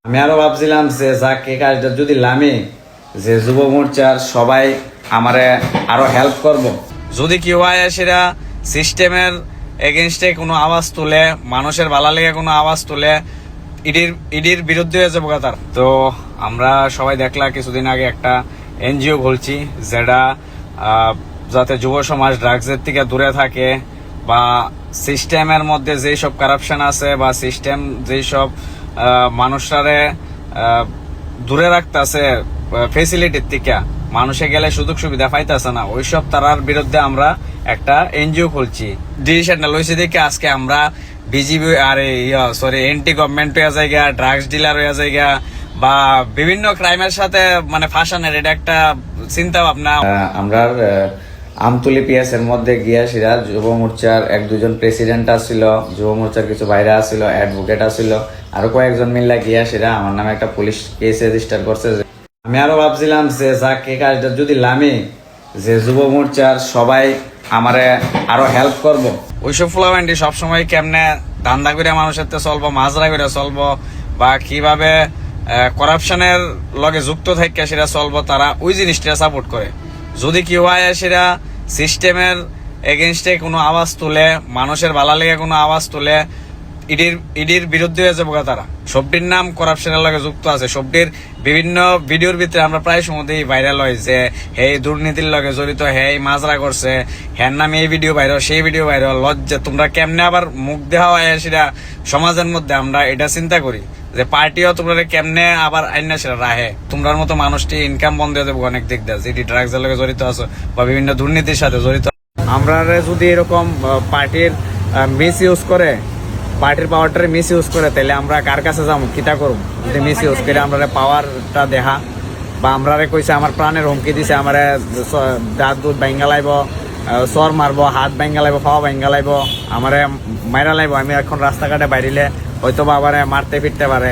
আমি আরো ভাবছিলাম যে যাকে কাজটা যদি লামি যে যুব মোর্চার সবাই আমারে আরো হেল্প করব। যদি কেউ হয় সেটা সিস্টেমের এগেনস্টে কোনো আওয়াজ তুলে, মানুষের ভালো লেগে কোনো আওয়াজ তুলে, ইডির বিরুদ্ধে হয়ে যাবো তার। তো আমরা সবাই দেখলাম কিছুদিন আগে একটা এনজিও খুলছি যেটা যাতে যুব সমাজ ড্রাগসের থেকে দূরে থাকে, বা সিস্টেমের মধ্যে যেই সব কারাপশন আছে বা সিস্টেম যেই সব মানুষরারে দূরে রাখতেছে ফেসিলিটির থেকে, মানুষে গেলে সুযোগ সুবিধা পাইতেছে না, ওইসব তারার বিরুদ্ধে আমরা একটা এনজিও খুলছি। ডিসিশনটা লইছি দেখে আজকে আমরা বিজিবি আর এন্টি গভর্নমেন্ট হয়ে জায়গা, ড্রাগস ডিলার হয়ে জায়গা, বা বিভিন্ন ক্রাইমের সাথে মানে ফাঁসানের এটা একটা চিন্তা ভাবনা। আমরা আমতুলি পিএস এর মধ্যে গিয়া সেরা যুব মোর্চার এক দুজন প্রেসিডেন্ট আসছিল, যুব মোর্চার কিছু বাইরে আসছিল, অ্যাডভোকেট আসছিল, আরো কয়েকজন মিল্লা গিয়া সেরা আমার নামে একটা পুলিশ কেস রেজিস্টার করছে। আমি আরো ভাবছিলাম যে যাকে কাজটা যদি লামি যে যুব মোর্চার সবাই আমারে আরো হেল্প করব। ওইসব ফ্লোভেন্টি সবসময় কেমনে ধান্দা করে মানুষের তো চলবো, মাজরা করে চলবো, বা কিভাবে করাপশনের লগে যুক্ত থাকে সেটা চলবো, তারা ওই জিনিসটা সাপোর্ট করে। যদি কেউ হয় সেটা সিস্টেমের এগেনস্টে কোনো আওয়াজ তুলে, মানুষের ভালো লেগে কোনো আওয়াজ তুলে, ইডির বিরুদ্ধে হয়ে যাবো তারা। সবটির নাম করাপশনের লগে যুক্ত আছে। সবটির বিভিন্ন ভিডিওর ভিতরে আমরা প্রায় সময়তেই ভাইরাল হয় যে হে দুর্নীতির লগে জড়িত, হে মাজরা করছে, হ্যার নামে এই ভিডিও ভাইরাল, সেই ভিডিও ভাইরাল। লজ্জা, তোমরা কেমনে আবার মুখ দেওয়া হয় সেটা সমাজের মধ্যে। আমরা এটা চিন্তা করি যে পার্টিও তোমরা কেমনে আবার আইনা সেটা রাহে। তোমরার মতো মানুষটি ইনকাম বন্ধ হয়ে যাবে অনেক দিক দিয়ে, যেটি ড্রাগসের লগে জড়িত আছে বা বিভিন্ন দুর্নীতির সাথে জড়িত। আমরা যদি এরকম পার্টির মিস ইউজ করে, পার্টির পাওয়ারটারে মিস ইউজ করে, তাহলে আমরা কার কাছে যাবো, কিতা করব? যদি মিস ইউজ করে আমরা পাওয়ারটা দেখা, বা আমরা কইছে আমার প্রাণের হুমকি দিছে, আমার দাঁত দুধ ভাঙ্গা লাইব, চর মারবো, হাত ভাঙ্গা লাইব, পাওয়া ভাঙ্গা লাইব, আমার মাইরা লাইব। আমি এখন রাস্তাঘাটে বাইরিলে হয়তো বা আবার মারতে ফিরতে পারে।